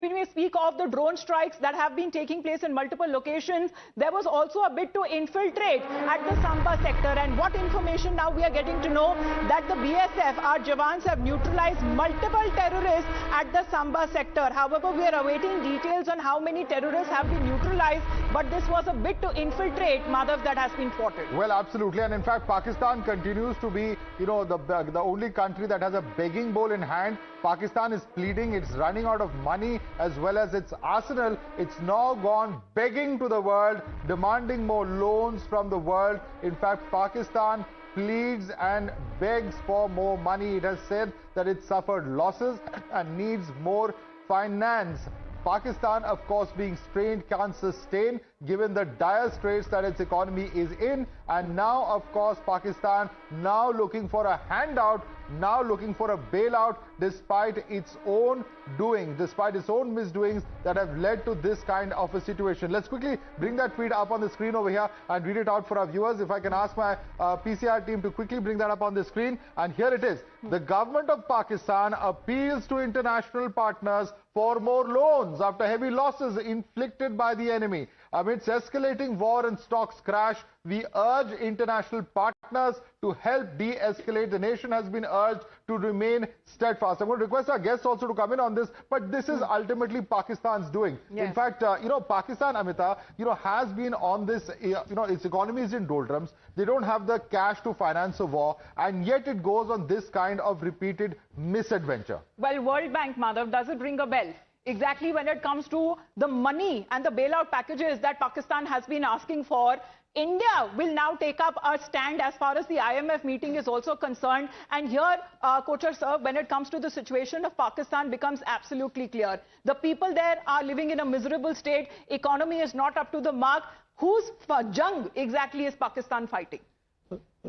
When we speak of the drone strikes that have been taking place in multiple locations, there was also a bid to infiltrate at the Samba sector. And what information now we are getting to know that the BSF, our Jawans, have neutralized multiple terrorists at the Samba sector. However, we are awaiting details on how many terrorists have been neutralized. But this was a bid to infiltrate, Madhav, that has been thwarted. Well, absolutely. And in fact, Pakistan continues to be, the only country that has a begging bowl in hand. Pakistan is pleading, it's running out of money as well as its arsenal. It's now gone begging to the world, demanding more loans from the world. In fact, Pakistan pleads and begs for more money. It has said that it suffered losses and needs more finance. Pakistan, of course, being strained, can't sustain given the dire straits that its economy is in. And now, of course, Pakistan now looking for a handout, now looking for a bailout despite its own doing, despite its own misdoings that have led to this kind of a situation. Let's quickly bring that tweet up on the screen over here and read it out for our viewers. If I can ask my PCR team to quickly bring that up on the screen. And here it is. The government of Pakistan appeals to international partners for more loans after heavy losses inflicted by the enemy. Amidst escalating war and stocks crash, we urge international partners to help de-escalate. The nation has been urged to remain steadfast. I'm going to request our guests also to come in on this, but this is ultimately Pakistan's doing. Yes. In fact, Pakistan, Amita, has been on this, its economy is in doldrums. They don't have the cash to finance a war, and yet it goes on this kind of repeated misadventure. Well, World Bank, Madhav, does it ring a bell? Exactly when it comes to the money and the bailout packages that Pakistan has been asking for, India will now take up a stand as far as the IMF meeting is also concerned. And here, Kochar sir, when it comes to the situation of Pakistan becomes absolutely clear. The people there are living in a miserable state. Economy is not up to the mark. Whose jung exactly is Pakistan fighting?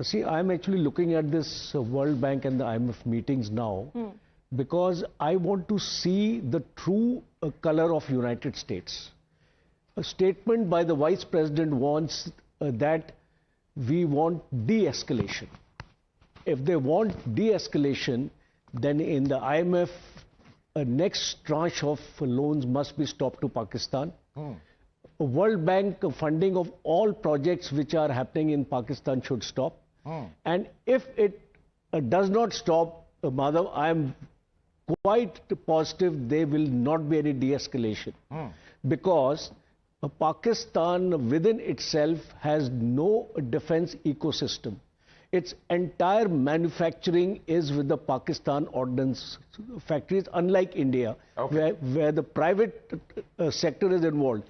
See, I'm actually looking at this World Bank and the IMF meetings now. Because I want to see the true color of United States. A statement by the Vice President wants that we want de-escalation. If they want de-escalation, then in the IMF, a next tranche of loans must be stopped to Pakistan. World Bank funding of all projects which are happening in Pakistan should stop. And if it does not stop, Madhav, I am quite positive there will not be any de-escalation. Because Pakistan within itself has no defense ecosystem. Its entire manufacturing is with the Pakistan ordnance factories, unlike India, where the private sector is involved.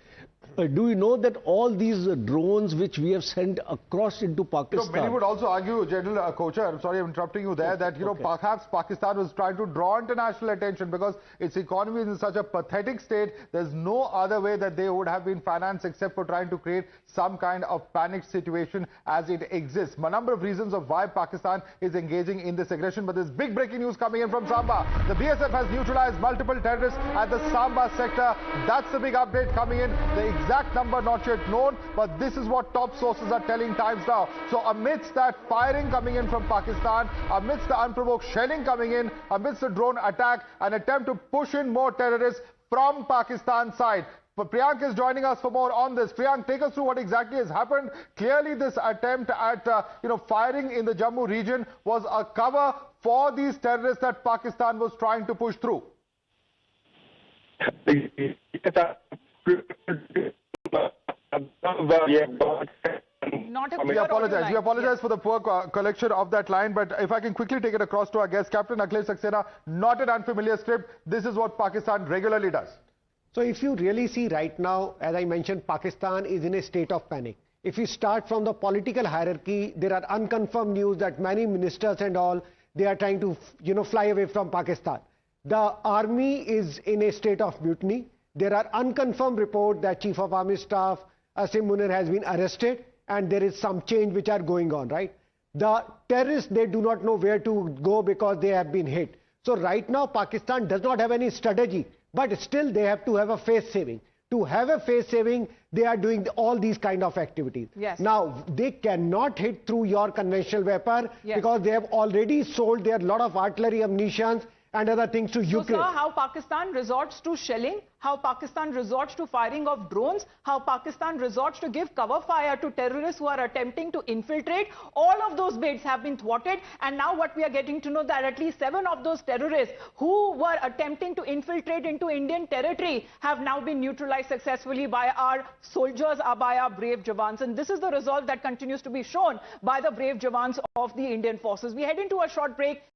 Do you know that all these drones which we have sent across into Pakistan... many would also argue, General Kochar, I'm sorry I'm interrupting you there, that perhaps Pakistan was trying to draw international attention because its economy is in such a pathetic state. There's no other way that they would have been financed except for trying to create some kind of panicked situation as it exists. A number of reasons of why Pakistan is engaging in this aggression, but there's big breaking news coming in from Samba. The BSF has neutralized multiple terrorists at the Samba sector. That's the big update coming in. The exact number not yet known, but this is what top sources are telling Times Now. So amidst that firing coming in from Pakistan, amidst the unprovoked shelling coming in, amidst the drone attack, an attempt to push in more terrorists from Pakistan's side. But Priyank is joining us for more on this. Priyank, take us through what exactly has happened. Clearly, this attempt at firing in the Jammu region was a cover for these terrorists that Pakistan was trying to push through. We apologize for the poor collection of that line, but if I can quickly take it across to our guest, Captain Akhilesh Saxena, not an unfamiliar script. This is what Pakistan regularly does. So if you really see right now, as I mentioned, Pakistan is in a state of panic. If you start from the political hierarchy, there are unconfirmed news that many ministers and all, they are trying to, fly away from Pakistan. The army is in a state of mutiny. There are unconfirmed reports that Chief of Army Staff Asim Munir has been arrested, and there is some change which are going on, right? The terrorists, they do not know where to go because they have been hit. So right now, Pakistan does not have any strategy, but still they have to have a face saving. To have a face saving, they are doing all these kind of activities. Yes. Now, they cannot hit through your conventional weapon because they have already sold their lot of artillery ammunitions and other things to So, Ukraine. sir, how Pakistan resorts to shelling, how Pakistan resorts to firing of drones, how Pakistan resorts to give cover fire to terrorists who are attempting to infiltrate, all of those bids have been thwarted. And now what we are getting to know that at least 7 of those terrorists who were attempting to infiltrate into Indian territory have now been neutralized successfully by our soldiers, by our brave Jawans. And this is the resolve that continues to be shown by the brave Jawans of the Indian forces. We head into a short break.